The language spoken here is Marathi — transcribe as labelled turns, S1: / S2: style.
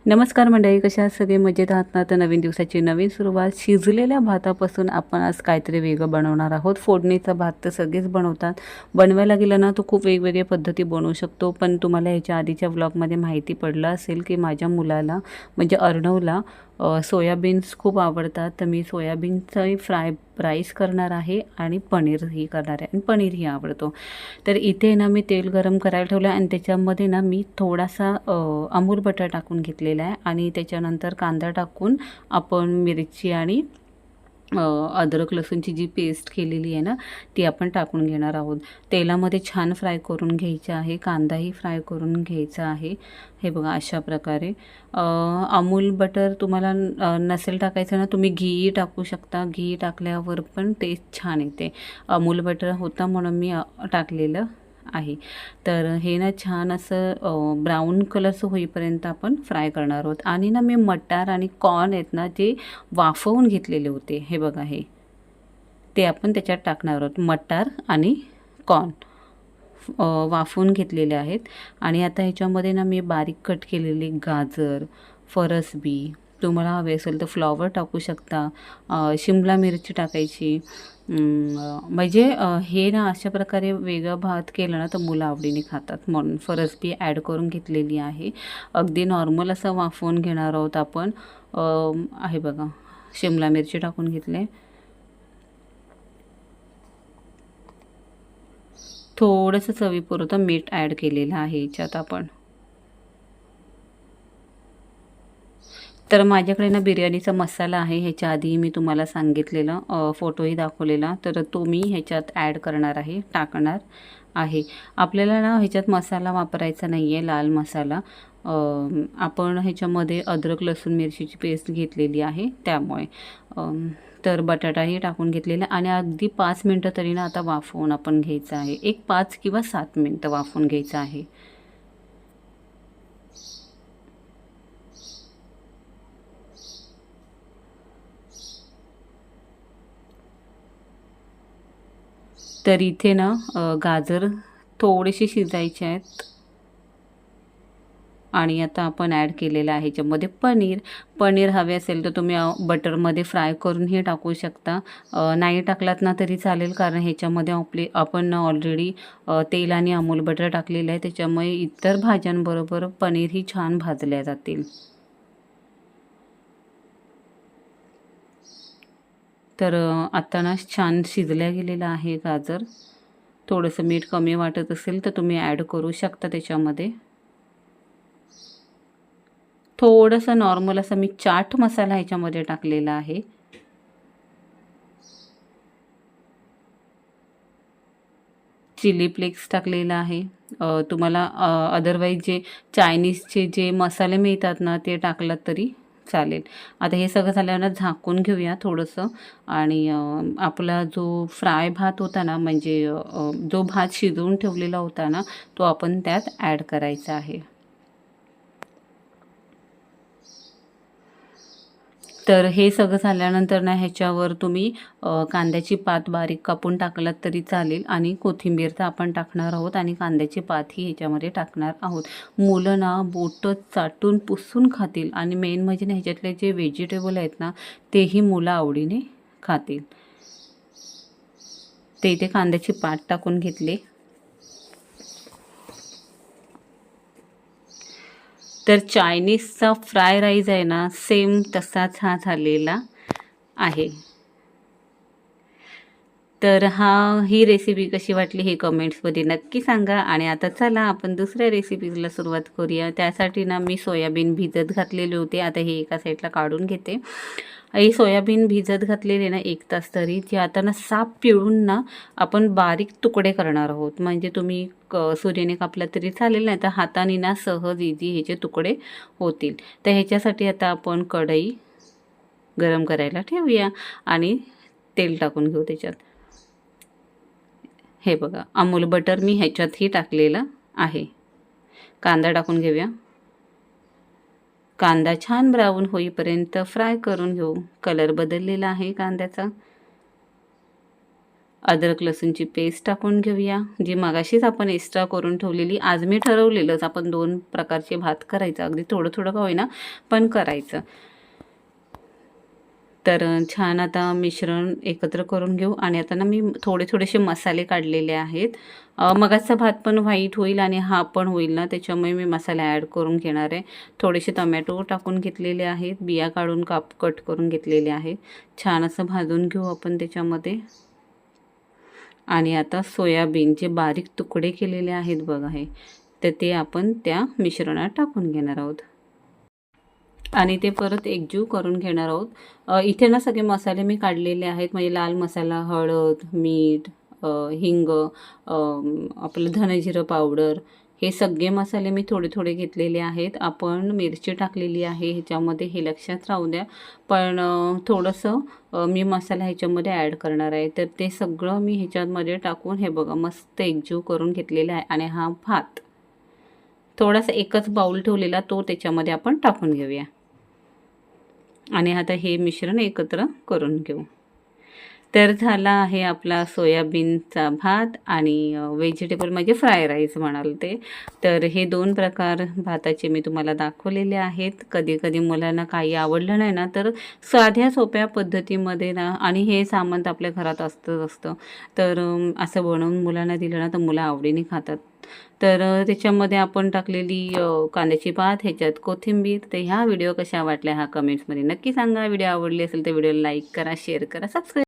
S1: नमस्कार मंडळी, कशा आहात सगळे? मजेत आहात ना? तर नवीन दिवसाची नवीन सुरुवात शिजलेल्या भातापासून आपण आज काहीतरी वेगळं बनवणार आहोत. फोडणीचा भात तर सगळेच बनवतात. बनवायला गेलं ना तो खूप वेगवेगळ्या पद्धती बनवू शकतो. पण तुम्हाला ह्याच्या आधीच्या व्लॉगमध्ये माहिती पडलं असेल की माझ्या मुलाला म्हणजे अर्णवला सोयाबीन्स खूप आवडतात. तर मी सोयाबीनचं राईस करणार आहे आणि पनीरही करणार आहे आणि पनीरही आवडतो. तर इथे ना मी तेल गरम करायला ठेवलं आणि त्याच्यामध्ये ना मी थोडासा अमूल बटर टाकून घेतलेला आहे आणि त्याच्यानंतर कांदा टाकून आपण मिरची आणि अद्रक लसूणची जी पेस्ट केलेली आहे ना ती आपण टाकून घेणार आहोत. तेलामध्ये छान फ्राय करून घ्यायचं आहे, कांदाही फ्राय करून घ्यायचा आहे. हे बघा अशा प्रकारे अमूल बटर तुम्हाला नसेल टाकायचं ना तुम्ही घीही टाकू शकता. घी टाकल्यावर पण टेस्ट छान येते. अमूल बटर होता म्हणून मी टाकलेलं आहे. तर हे ना छान असं ब्राऊन कलरचं होईपर्यंत आपण फ्राय करणार आहोत. आणि ना मी मटार आणि कॉर्न आहेत ना ते वाफवून घेतलेले होते. हे बघा ते आपण त्याच्यात टाकणार आहोत. मटार आणि कॉर्न वाफवून घेतलेले आहेत. आणि आता ह्याच्यामध्ये ना मी बारीक कट केलेली गाजर, फरसबी, तुम्हाला हवे असेल तर फ्लॉवर टाकू शकता. शिमला मिरची टाकायची. म्हणजे हे ना अशा प्रकारे वेगळा भात केलं ना तर मुलं आवडीने खातात म्हणून फरसबी ॲड करून घेतलेली आहे. अगदी नॉर्मल असं वाफवून घेणार आहोत आपण. आहे बघा, शिमला मिरची टाकून घेतले. थोडंसं चवीपुरतं मीठ ॲड केलेलं आहे याच्यात आपण. तर माझ्याकडे ना बिर्याणीचा मसाला आहे. ह्याच्या आधी मी तुम्हाला सांगितलेलं फोटोही दाखवलेला. तर तो मी ह्याच्यात ॲड करणार आहे, टाकणार आहे. आपल्याला ना ह्याच्यात मसाला वापरायचा नाही आहे, लाल मसाला. आपण ह्याच्यामध्ये अद्रक लसूण मिरचीची पेस्ट घेतलेली आहे त्यामुळे. तर बटाटाही टाकून घेतलेला आणि अगदी 5 मिनटं तरी ना आता वाफवून आपण घ्यायचं आहे. एक 5 किंवा 7 मिनटं वाफवून घ्यायचं आहे. तर इथे ना गाजर थोडेसे शिजायचे आहेत. आणि आता आपण ॲड केलेलं आहे ह्याच्यामध्ये पनीर हवे असेल तर तुम्ही बटरमध्ये फ्राय करून हे टाकू शकता. नाही टाकलात ना तरी चालेल, कारण ह्याच्यामध्ये आपण ऑलरेडी तेल आणि अमूल बटर टाकलेलं आहे. त्याच्यामुळे इतर भाज्यांबरोबर पनीरही छान भाजल्या जातील. तर आता ना छान शिजल्या गेलेलं आहे गाजर. थोडंसं मीठ कमी वाटत असेल तर तुम्ही ॲड करू शकता त्याच्यामध्ये. थोडंसं नॉर्मल असं मी चाट मसाला ह्याच्यामध्ये टाकलेला आहे. चिली फ्लेक्स टाकलेला आहे. तुम्हाला अदरवाईज जे चायनीजचे जे मसाले मिळतात ना ते टाकलात तरी चालेल. आता हे सगळं झाल्यावर झाकून घेऊया थोडंसं. आणि आपला जो फ्राय भात होता ना, म्हणजे जो भात शिजवून ठेवलेला होता ना तो आपण त्यात ॲड करायचा आहे. तर हे सगळं झाल्यानंतर ना ह्याच्यावर तुम्ही कांद्याची पात बारीक कापून टाकलात तरी चालेल आणि कोथिंबीर तर आपण टाकणार आहोत आणि कांद्याची पातही ह्याच्यामध्ये टाकणार आहोत. मुलं ना बोटं चाटून पुसून खातील आणि मेन म्हणजे ना ह्याच्यातले जे व्हेजिटेबल आहेत ना तेही मुलं आवडीने खातील. ते इथे कांद्याची पात टाकून घेतले. तर चायनीजचा फ्राय राईस आहे ना सेम तसाच हा झालेला आहे. तर ही रेसिपी कशी वाटली हे कमेंट्समध्ये नक्की सांगा. आणि आता चला आपण दुसऱ्या रेसिपीला सुरुवात करूया. त्यासाठी ना मी सोयाबीन भिजत घातलेले होते. आता हे एका साईडला काढून घेते. हे सोयाबीन भिजत घातलेले ना 1 तास तरी, जे आता ना साफ पिळून ना आपण बारीक तुकडे करणार आहोत. म्हणजे तुम्ही सुरीने कापला तरी चालेल, नाही तर हाताने ना सहज इझी ह्याचे तुकडे होतील. तर ह्याच्यासाठी आता आपण कढई गरम करायला ठेवूया आणि तेल टाकून घेऊ त्याच्यात. हे बघा, अमूल बटर मी ह्याच्यातही टाकलेलं आहे. कांदा टाकून घेऊया. कांदा छान ब्राऊन होईपर्यंत फ्राय करून घेऊ. कलर बदललेला आहे कांद्याचा. अद्रक लसूणची पेस्ट टाकून घेऊया, जी मगाशीच आपण एक्स्ट्रा करून ठेवलेली. आज मी ठरवलेलंच आपण 2 प्रकारचे भात करायचं, अगदी थोडं थोडं का होईना पण करायचं. तर छान आता मिश्रण एकत्र करून घेऊ. आणि आता ना मी थोडेसे मसाले काढलेले आहेत. मगाचा भात पण व्हाईट होईल आणि हा पण होईल ना, त्याच्यामुळे मी मसाले ॲड करून घेणार आहे. थोडेसे टोमॅटो टाकून घेतलेले आहेत, बिया काढून कट करून घेतलेले आहेत. छान असं भाजून घेऊ आपण त्याच्यामध्ये. आणि आता सोयाबीन जे बारीक तुकडे केलेले आहेत बघा हे, तर ते आपण त्या मिश्रणात टाकून घेणार आहोत आणि ते परत एकजीव करून घेणार आहोत. इथे ना सगळे मसाले मी काढलेले आहेत, म्हणजे लाल मसाला, हळद, मीठ, हिंग, आपलं धनेजिरं पावडर, हे सगळे मसाले मी थोडे थोडे घेतलेले आहेत. आपण मिरची टाकलेली आहे ह्याच्यामध्ये, हे लक्षात राहू द्या. पण थोडंसं मी मसाला ह्याच्यामध्ये ॲड करणार आहे, तर ते सगळं मी ह्याच्यामध्ये टाकून हे बघा मस्त एकजीव करून घेतलेला आहे. आणि हा भात थोडासा एकच बाऊल ठेवलेला तो त्याच्यामध्ये आपण टाकून घेऊया आणि आता हे मिश्रण एकत्र करून घेऊ. तर झाला आहे आपला सोयाबीनचा भात आणि व्हेजिटेबल म्हणजे फ्राय राईस म्हणाल ते. तर हे 2 प्रकार भाताचे मी तुम्हाला दाखवलेले आहेत. कधी कधी मुलांना काही आवडलं नाही ना, तर साध्या सोप्या पद्धतीमध्ये ना, आणि हे सामान आपल्या घरात असतं, तर असं बनवून मुलांना दिलं ना, तर मुलं आवडीने खातात. तर त्याच्यामध्ये आपण टाकलेली कांद्याची पात, ह्याच्यात कोथिंबीर. तर ह्या व्हिडिओ कशा वाटल्या हा कमेंट्समध्ये नक्की सांगा. व्हिडिओ आवडली असेल तर व्हिडिओला लाईक करा, शेअर करा, सबस्क्राईब